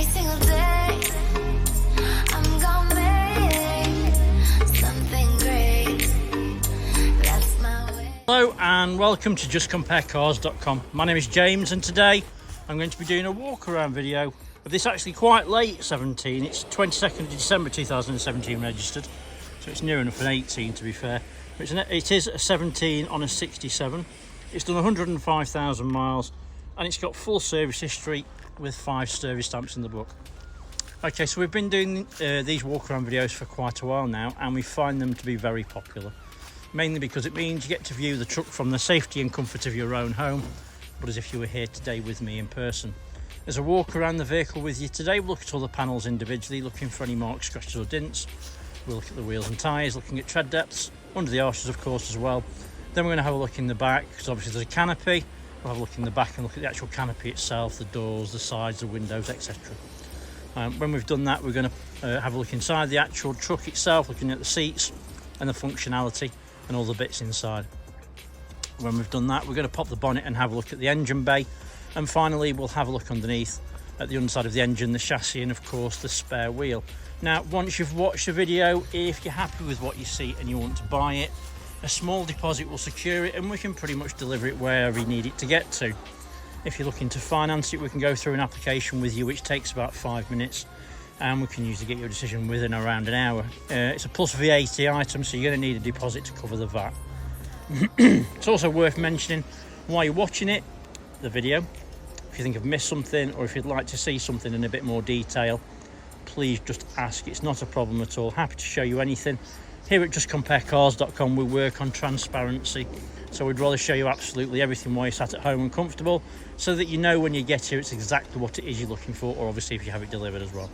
single day I'm gonna make something great. That's my way. Hello and welcome to justcomparecars.com. My name is James and today I'm going to be doing a walk around video of this actually quite late 17. It's 22nd of December 2017 registered, so it's near enough an 18 to be fair. But it is a 17 on a 67. It's done 105,000 miles and it's got full service history with 5 service stamps in the book. Okay, so we've been doing these walk around videos for quite a while now and we find them to be very popular. Mainly because it means you get to view the truck from the safety and comfort of your own home, but as if you were here today with me in person. As a walk around the vehicle with you today, we'll look at all the panels individually, looking for any marks, scratches or dents. We'll look at the wheels and tyres, looking at tread depths, under the arches of course as well. Then we're going to have a look in the back, because obviously there's a canopy. We'll have a look in the back and look at the actual canopy itself, the doors, the sides, the windows, etc. When we've done that, we're going to have a look inside the actual truck itself, looking at the seats and the functionality and all the bits inside. When we've done that, we're going to pop the bonnet and have a look at the engine bay, and finally we'll have a look underneath at the underside of the engine, the chassis, and of course the spare wheel. Now, once you've watched the video, if you're happy with what you see and you want to buy it, a small deposit will secure it and we can pretty much deliver it wherever you need it to get to. If you're looking to finance it, we can go through an application with you which takes about 5 minutes, and we can usually get your decision within around an hour. It's a plus VAT item, so you're going to need a deposit to cover the VAT. It's also worth mentioning while you're watching it, the video, if you think I've missed something or if you'd like to see something in a bit more detail, please just ask. It's not a problem at all. Happy to show you anything. Here at justcomparecars.com we work on transparency, so we'd rather show you absolutely everything while you're sat at home and comfortable, so that you know when you get here it's exactly what it is you're looking for, or obviously if you have it delivered as well.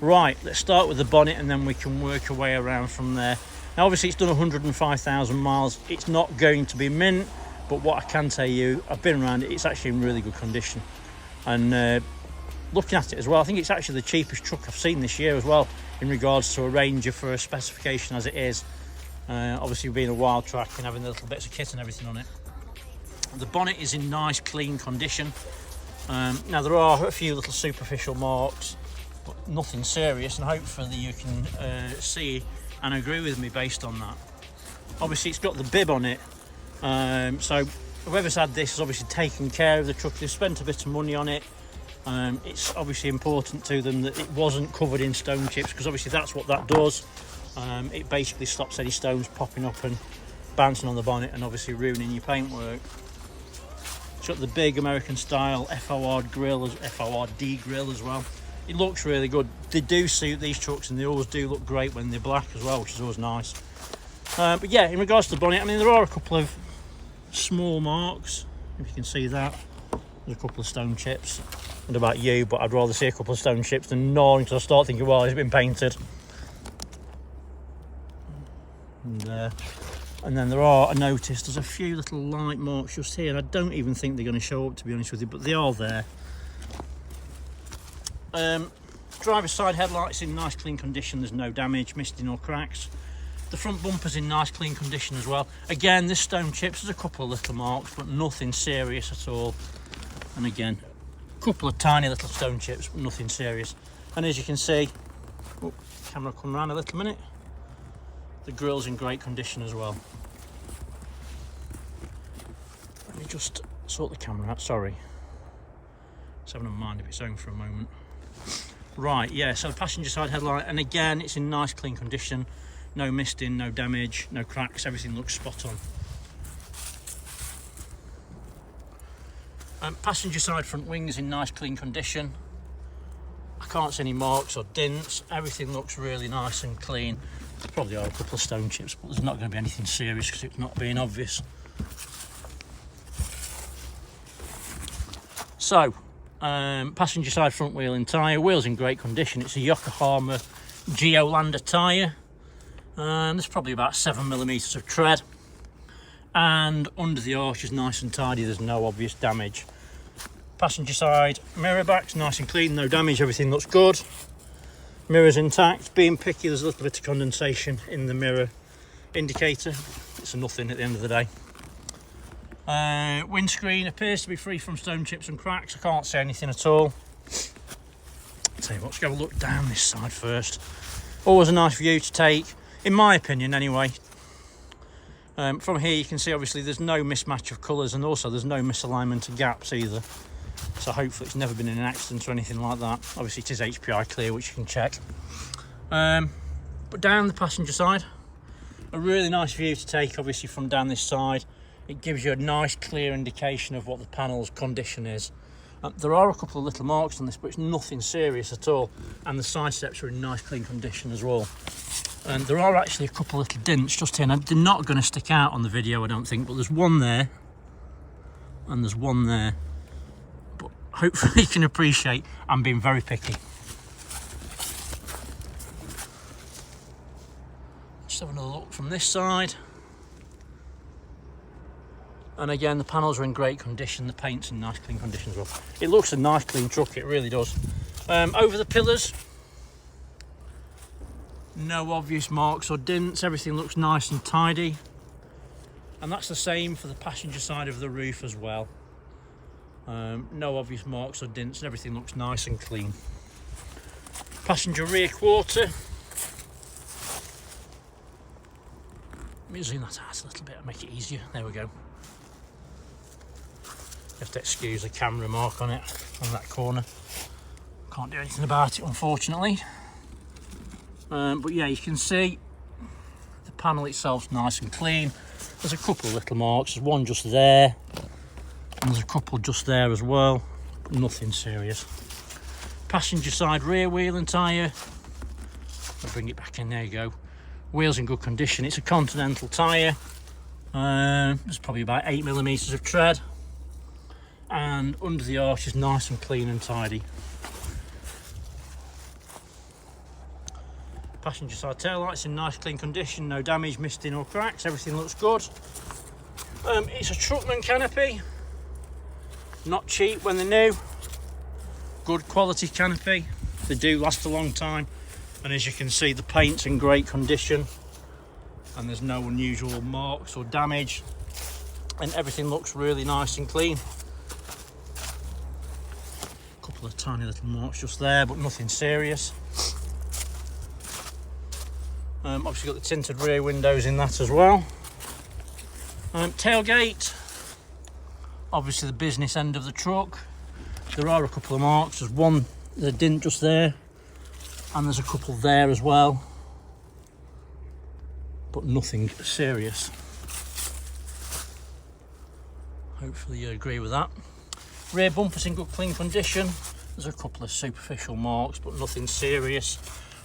Right, let's start with the bonnet and then we can work our way around from there. Now obviously it's done 105,000 miles. It's not going to be mint, but what I can tell you, I've been around it, it's actually in really good condition. And looking at it as well, I think it's actually the cheapest truck I've seen this year as well, in regards to a Ranger for a specification as it is. Obviously being a Wildtrak and having the little bits of kit and everything on it. The bonnet is in nice clean condition. Now there are a few little superficial marks, but nothing serious, and hopefully you can see and agree with me based on that. Obviously it's got the bib on it, so whoever's had this has obviously taken care of the truck. They've spent a bit of money on it. It's obviously important to them that it wasn't covered in stone chips, because obviously that's what that does. It basically stops any stones popping up and bouncing on the bonnet and obviously ruining your paintwork. It's got the big American style FORD grill, FORD grill as well. It looks really good. They do suit these trucks and they always do look great when they're black as well, which is always nice. But yeah, in regards to the bonnet, I mean there are a couple of small marks, if you can see that. There's a couple of stone chips. I don't know about you, but I'd rather see a couple of stone chips than none, because I start thinking, well, it's been painted. And then there are, I noticed, there's a few little light marks just here, and I don't even think they're going to show up, to be honest with you, but they are there. Driver's side headlights in nice clean condition, there's no damage, misting or cracks. The front bumper's in nice clean condition as well. Again, this stone chips, there's a couple of little marks, but nothing serious at all. And again, a couple of tiny little stone chips, but nothing serious. And as you can see, oh, camera come around a little minute, the grill's in great condition as well. Let me just sort the camera out, sorry. It's having a mind of its own for a moment. Right, yeah, so the passenger side headlight, and again, it's in nice clean condition. No misting, no damage, no cracks, everything looks spot on. Passenger side front wing is in nice clean condition. I can't see any marks or dents, everything looks really nice and clean. There probably are a couple of stone chips, but there's not going to be anything serious because it's not being obvious. So, passenger side front wheel and tyre, wheels in great condition. It's a Yokohama Geolander tyre, and there's probably about 7mm of tread, and under the arch is nice and tidy, there's no obvious damage. Passenger side mirror back's nice and clean, no damage, everything looks good. Mirrors intact. Being picky, there's a little bit of condensation in the mirror indicator. It's a nothing at the end of the day. Windscreen appears to be free from stone chips and cracks. I can't see anything at all. Tell you what, let's go have a look down this side first. Always a nice view to take, in my opinion anyway. From here you can see obviously there's no mismatch of colours, and also there's no misalignment of gaps either. So hopefully it's never been in an accident or anything like that. Obviously it is HPI clear, which you can check. But down the passenger side, a really nice view to take obviously from down this side. It gives you a nice clear indication of what the panel's condition is. There are a couple of little marks on this, but it's nothing serious at all, and the side steps are in nice clean condition as well. And there are actually a couple of little dents just here, and they're not going to stick out on the video I don't think, but there's one there and there's one there. But hopefully you can appreciate I'm being very picky. Just have another look from this side. And again, the panels are in great condition, the paint's in nice clean condition as well. It looks a nice clean truck, it really does. Over the pillars, no obvious marks or dents, everything looks nice and tidy. And that's the same for the passenger side of the roof as well. No obvious marks or dents, and everything looks nice and clean. Passenger rear quarter. Let me zoom that out a little bit and make it easier. There we go. You have to excuse the camera mark on it, on that corner. Can't do anything about it, unfortunately. But yeah, you can see the panel itself's nice and clean. There's a couple of little marks. There's one just there, and there's a couple just there as well, but nothing serious. Passenger side rear wheel and tyre. I'll bring it back in, there you go. Wheels in good condition. It's a Continental tyre. There's probably about 8mm of tread. And under the arch is nice and clean and tidy. Passenger side tail lights in nice clean condition, no damage, misting or cracks, everything looks good. It's a Truckman canopy, not cheap when they're new, good quality canopy, they do last a long time, and as you can see the paint's in great condition and there's no unusual marks or damage, and everything looks really nice and clean. A couple of tiny little marks just there, but nothing serious. Obviously got the tinted rear windows in that as well. Tailgate, obviously the business end of the truck. There are a couple of marks. There's one, the dint just there, and there's a couple there as well, but nothing serious. Hopefully you agree with that. Rear bumper's in good clean condition. There's a couple of superficial marks, but nothing serious.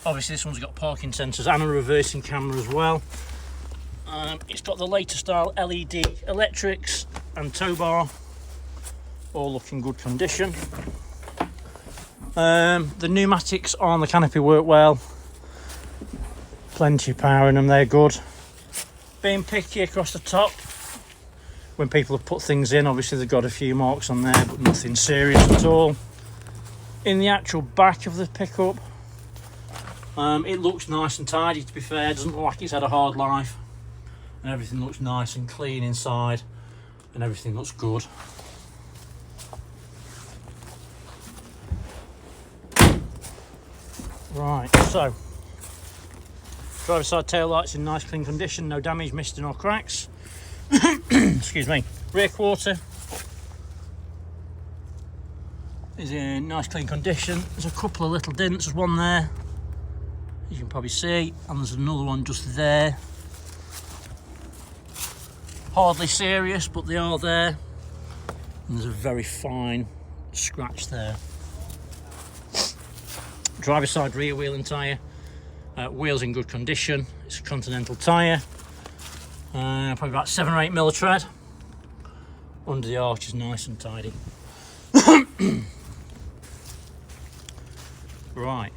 Obviously this one's got parking sensors and a reversing camera as well. It's got the later style LED electrics and tow bar, all look in good condition. The pneumatics on the canopy work well, plenty of power in them, they're good. Being picky across the top, when people have put things in, obviously they've got a few marks on there, but nothing serious at all. In the actual back of the pickup, it looks nice and tidy, to be fair. It doesn't look like it's had a hard life, and everything looks nice and clean inside, and everything looks good. Right, so driver side tail lights in nice clean condition, no damage, misting or cracks. Excuse me. Rear quarter is in nice clean condition. There's a couple of little dents, there's one there, you can probably see, and there's another one just there. Hardly serious, but they are there, and there's a very fine scratch there. Driver side rear wheel and tyre, wheels in good condition. It's a Continental tyre, probably about 7 or 8mm tread. Under the arch is nice and tidy. Right,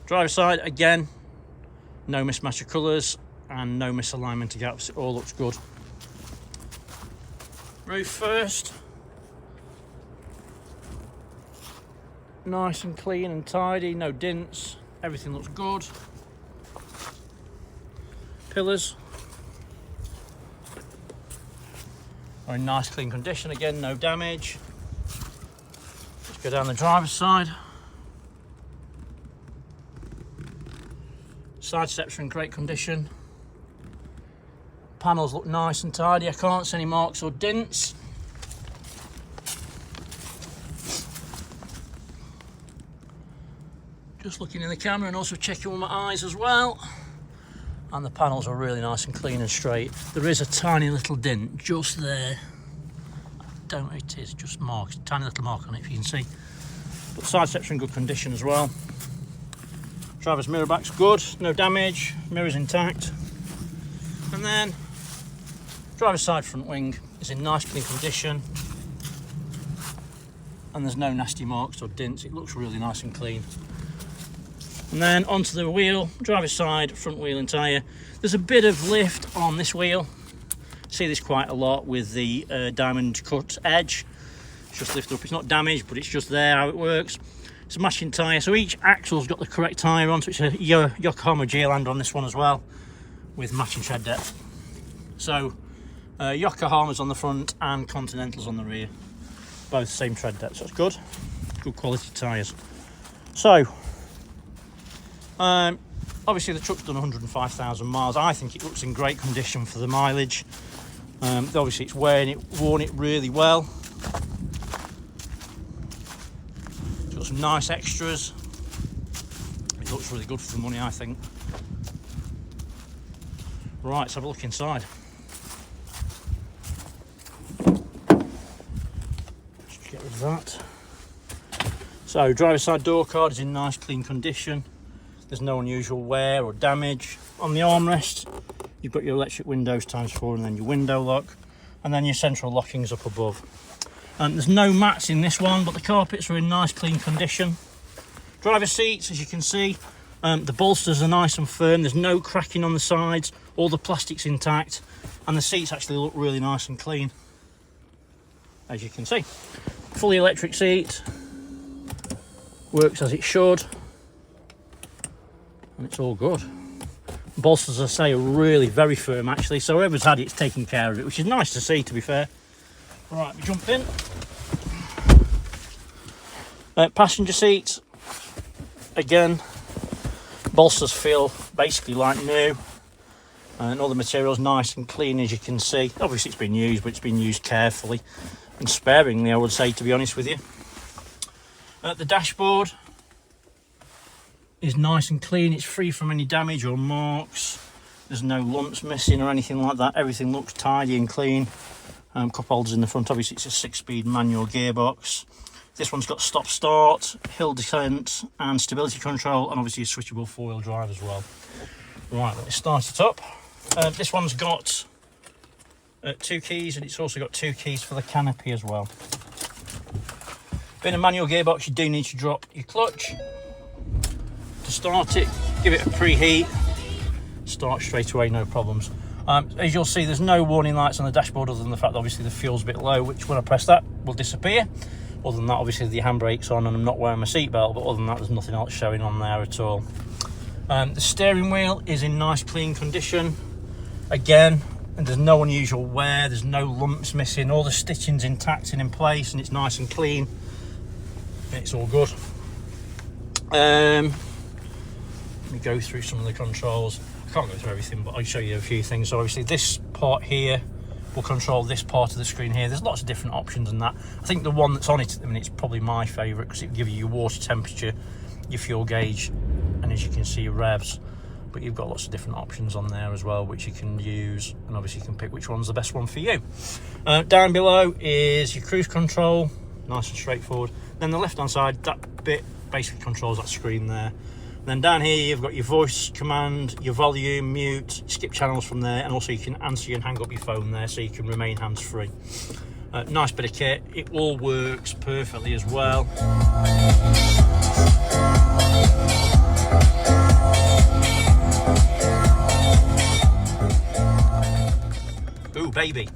driver side again, no mismatch of colours and no misalignment of gaps, it all looks good. Roof first, nice and clean and tidy, no dents, everything looks good. Pillars are in nice clean condition, again no damage. Go down the driver's side. Side steps are in great condition. Panels look nice and tidy. I can't see any marks or dents. Just looking in the camera and also checking with my eyes as well. And the panels are really nice and clean and straight. There is a tiny little dent just there. I don't know what it is, just marks, tiny little mark on it if you can see. But the side steps are in good condition as well. Driver's mirror back's good, no damage, mirror's intact. And then driver's side front wing is in nice clean condition. And there's no nasty marks or dents, it looks really nice and clean. And then onto the wheel, driver's side, front wheel and tyre. There's a bit of lift on this wheel. See this quite a lot with the diamond cut edge. It's just lifted up, it's not damaged, but it's just there how it works. It's a matching tyre, so each axle's got the correct tyre on, so it's a Yokohama Geoland on this one as well, with matching tread depth. So Yokohama's on the front and Continental's on the rear. Both same tread depth, so it's good. Good quality tyres. So, obviously the truck's done 105,000 miles. I think it looks in great condition for the mileage. Obviously it's worn it really well. It's got some nice extras. It looks really good for the money, I think. Right, let's have a look inside. Just get rid of that. So, driver's side door card is in nice clean condition. There's no unusual wear or damage. On the armrest, you've got your electric windows ×4 and then your window lock, and then your central lockings up above. And there's no mats in this one, but the carpets are in nice clean condition. Driver seats, as you can see, the bolsters are nice and firm. There's no cracking on the sides. All the plastic's intact, and the seats actually look really nice and clean, as you can see. Fully electric seat, works as it should. And it's all good. Bolsters, as I say, are really very firm actually, so whoever's had it's taken care of it, which is nice to see, to be fair. Right, we jump in. Passenger seat, again, bolsters feel basically like new, and all the material's nice and clean, as you can see. Obviously it's been used, but it's been used carefully and sparingly, I would say, to be honest with you. The dashboard is nice and clean. It's free from any damage or marks. There's no lumps missing or anything like that. Everything looks tidy and clean. Cup holders in the front. Obviously it's a 6-speed manual gearbox. This one's got stop start, hill descent and stability control, and obviously a switchable 4-wheel drive as well. Right, let's start it up. This one's got 2 keys, and it's also got 2 keys for the canopy as well. Being a manual gearbox, you do need to drop your clutch to start it. Give it a preheat, start straight away, no problems. As you'll see, there's no warning lights on the dashboard other than the fact that obviously the fuel's a bit low, which when I press that will disappear. Other than that, obviously the handbrake's on and I'm not wearing my seatbelt, but other than that there's nothing else showing on there at all. The steering wheel is in nice clean condition again, and there's no unusual wear, there's no lumps missing, all the stitching's intact and in place, and it's nice and clean. It's all good. Let me go through some of the controls. I can't go through everything, but I'll show you a few things. So obviously this part here will control this part of the screen here. There's lots of different options in that. I think the one that's on it at the minute is probably my favourite, because it will give you your water temperature, your fuel gauge, and as you can see, your revs. But you've got lots of different options on there as well, which you can use, and obviously you can pick which one's the best one for you. Down below is your cruise control, nice and straightforward. Then the left hand side, that bit basically controls that screen there. Then down here you've got your voice command, your volume, mute, skip channels from there, and also you can answer and hang up your phone there, so you can remain hands-free. Nice bit of kit. It all works perfectly as well. Ooh, baby.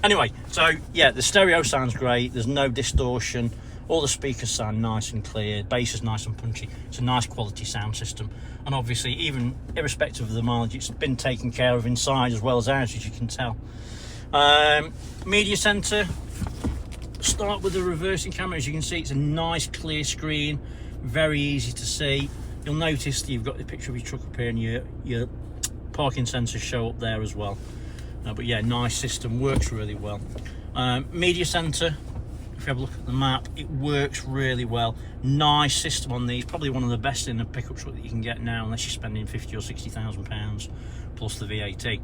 Anyway, so yeah, the stereo sounds great. There's no distortion. All the speakers sound nice and clear. Bass is nice and punchy. It's a nice quality sound system. And obviously, even irrespective of the mileage, it's been taken care of inside as well as out, as you can tell. Media center, start with the reversing camera. As you can see, it's a nice clear screen, very easy to see. You'll notice that you've got the picture of your truck up here and your parking sensors show up there as well. But yeah, nice system, works really well. Media center, if you have a look at the map, it works really well. Nice system on these, probably one of the best in a pickup truck that you can get now, unless you're spending 50 or 60,000 pounds plus the VAT.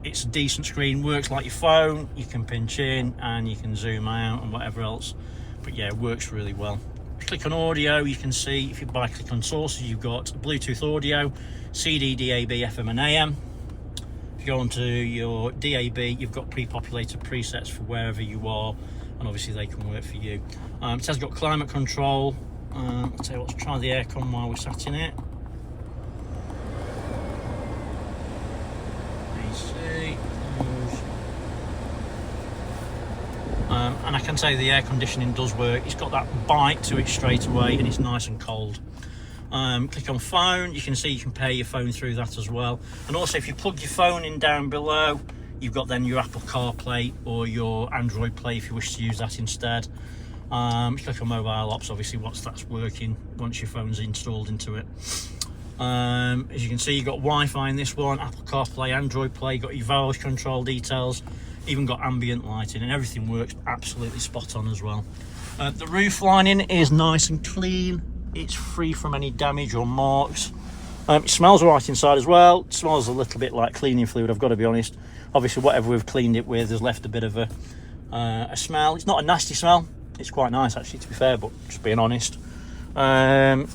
It's a decent screen, works like your phone. You can pinch in and you can zoom out and whatever else, but yeah, it works really well. If you click on audio, you can see, if you click on sources, you've got Bluetooth audio, CD, DAB, FM and AM. If you go onto your DAB, you've got pre-populated presets for wherever you are, and obviously they can work for you. It has got climate control. I'll tell you what, let's try the aircon while we're sat in it. And I can say the air conditioning does work. It's got that bite to it straight away, and it's nice and cold. Click on phone, you can see you can pair your phone through that as well. And also, if you plug your phone in down below, you've got then your Apple CarPlay or your Android Play if you wish to use that instead. You click on mobile ops, obviously once that's working, once your phone's installed into it. As you can see, you've got Wi-Fi in this one, Apple CarPlay, Android Play, got your voice control details, even got ambient lighting, and everything works absolutely spot on as well. The roof lining is nice and clean. It's free from any damage or marks. It smells right inside as well. It smells a little bit like cleaning fluid, I've got to be honest. Obviously, whatever we've cleaned it with has left a bit of a smell. It's not a nasty smell. It's quite nice, actually, to be fair, but just being honest. Armrests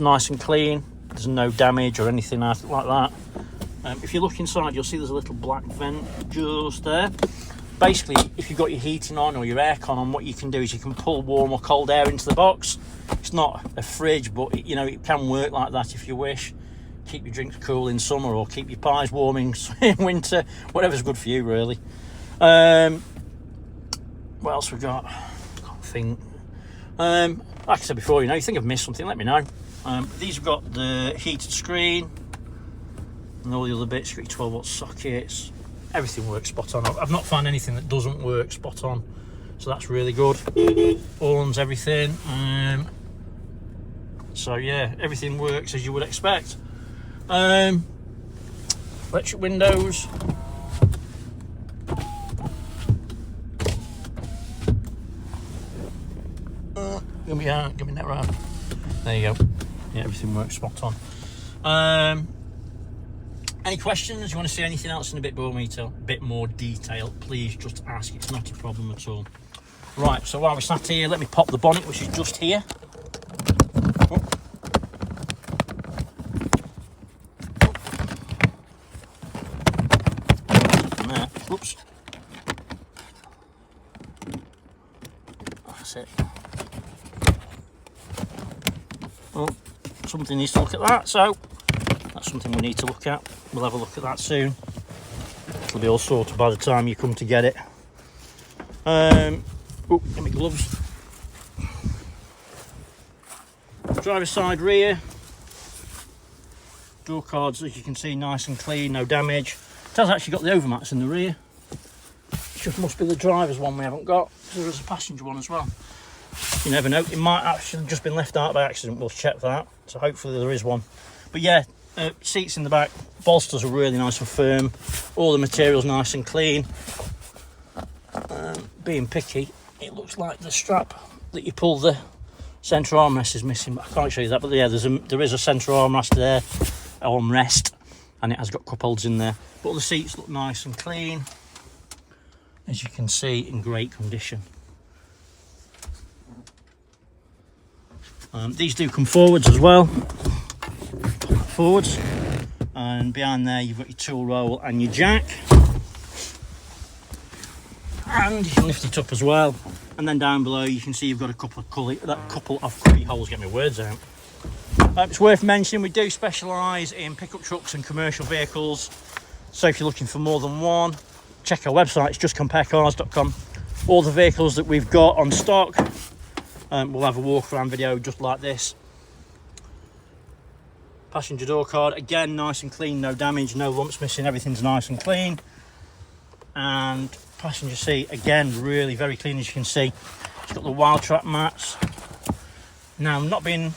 nice and clean. There's no damage or anything like that. If you look inside, you'll see there's a little black vent just there. Basically, if you've got your heating on or your aircon on, what you can do is you can pull warm or cold air into the box. It's not a fridge, but it can work like that if you wish. Keep your drinks cool in summer, or keep your pies warm in winter, whatever's good for you, really. What else we got? I can't think. Like I said before, you think I've missed something, let me know. These have got the heated screen and all the other bits. You've got your 12-volt sockets. Everything works spot on. I've not found anything that doesn't work spot on, so that's really good. Horns, everything. So yeah, everything works as you would expect. Electric windows. Give me that right. There you go. Yeah, everything works spot on. Any questions? You want to see anything else in a bit more detail? Please just ask. It's not a problem at all. Right. So while we're sat here, let me pop the bonnet, which is just here. Oops. That's it. Oh, something needs to look at that, so that's something we need to look at. We'll have a look at that soon. It'll be all sorted by the time you come to get it. Oh, get my gloves. Driver's side rear. Door cards, as you can see, nice and clean, no damage. It has actually got the overmats in the rear. It just must be the driver's one we haven't got. There is a passenger one as well. You never know, it might actually just been left out by accident. We'll check that. So hopefully there is one. But yeah, seats in the back, bolsters are really nice and firm. All the material's nice and clean. Being picky, it looks like the strap that you pull the centre armrest is missing, but I can't show you that. But yeah, there is a centre armrest there, and it has got cup holders in there. But the seats look nice and clean, as you can see, in great condition. These do come forwards as well. Forwards, and behind there you've got your tool roll and your jack, and you can lift it up as well. And then down below you can see you've got a couple of cubby holes. Get my words out. It's worth mentioning we do specialise in pickup trucks and commercial vehicles, so if you're looking for more than one, check our website. It's justcomparecars.com. All the vehicles that we've got on stock, we'll have a walk around video just like this. Passenger door card, again, nice and clean, no damage, no lumps missing, everything's nice and clean. And passenger seat, again, really very clean, as you can see. It's got the Wildtrak mats. Now, not being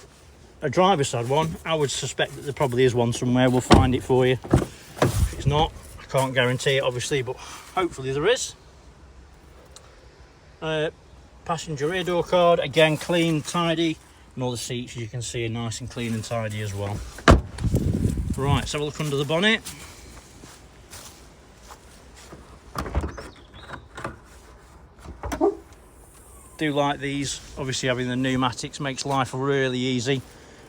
a driver's side one, I would suspect that there probably is one somewhere. We'll find it for you. If it's not, I can't guarantee it, obviously, but hopefully there is. Passenger rear door card, again, clean, tidy, and all the seats, as you can see, are nice and clean and tidy as well. Right, let's have a look under the bonnet. Do like these. Obviously, having the pneumatics makes life really easy.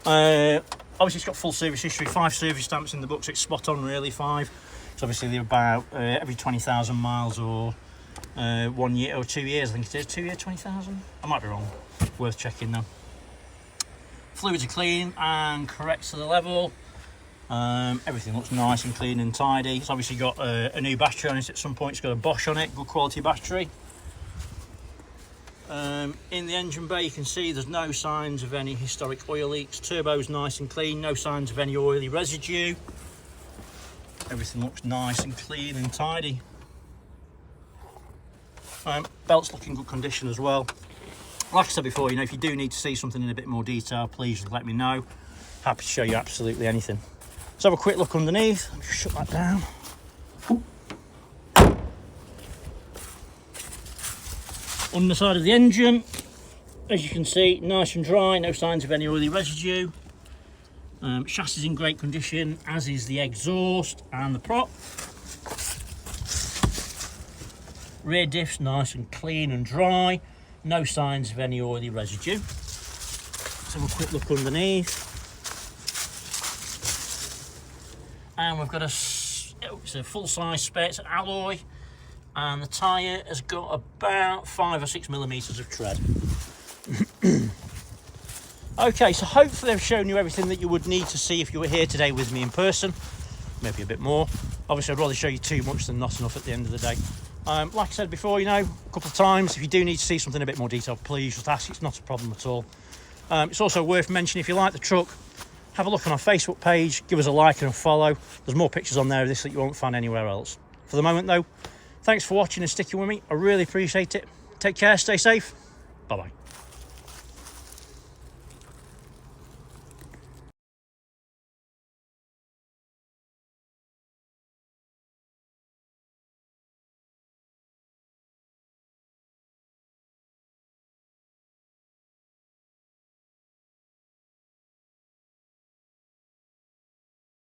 Obviously, it's got full service history, 5 service stamps in the book, so it's spot on, really, 5. So obviously they're about every 20,000 miles or 1 year or 2 years, I think it is. 2 year, 20,000? I might be wrong. Worth checking though. Fluids are clean and correct to the level. Everything looks nice and clean and tidy. It's obviously got a new battery on it at some point. It's got a Bosch on it, good quality battery. In the engine bay, you can see there's no signs of any historic oil leaks. Turbo's nice and clean, no signs of any oily residue. Everything looks nice and clean and tidy. Belt's looking good condition as well. Like I said before, you know, if you do need to see something in a bit more detail, please let me know. Happy to show you absolutely anything. Let's have a quick look underneath. Let me just shut that down. On the side of the engine, as you can see, nice and dry, no signs of any oily residue. Chassis is in great condition, as is the exhaust and the prop. Rear diff's nice and clean and dry, no signs of any oily residue. Let's have a quick look underneath. And we've got it's a full-size spare, it's an alloy. And the tyre has got about 5 or 6 millimetres of tread. Okay, so hopefully I've shown you everything that you would need to see if you were here today with me in person. Maybe a bit more. Obviously, I'd rather show you too much than not enough at the end of the day. Like I said before, you know, a couple of times, if you do need to see something a bit more detailed, please just ask. It's not a problem at all. It's also worth mentioning, if you like the truck, have a look on our Facebook page, give us a like and a follow. There's more pictures on there of this that you won't find anywhere else. For the moment, though, thanks for watching and sticking with me. I really appreciate it. Take care, stay safe. Bye-bye.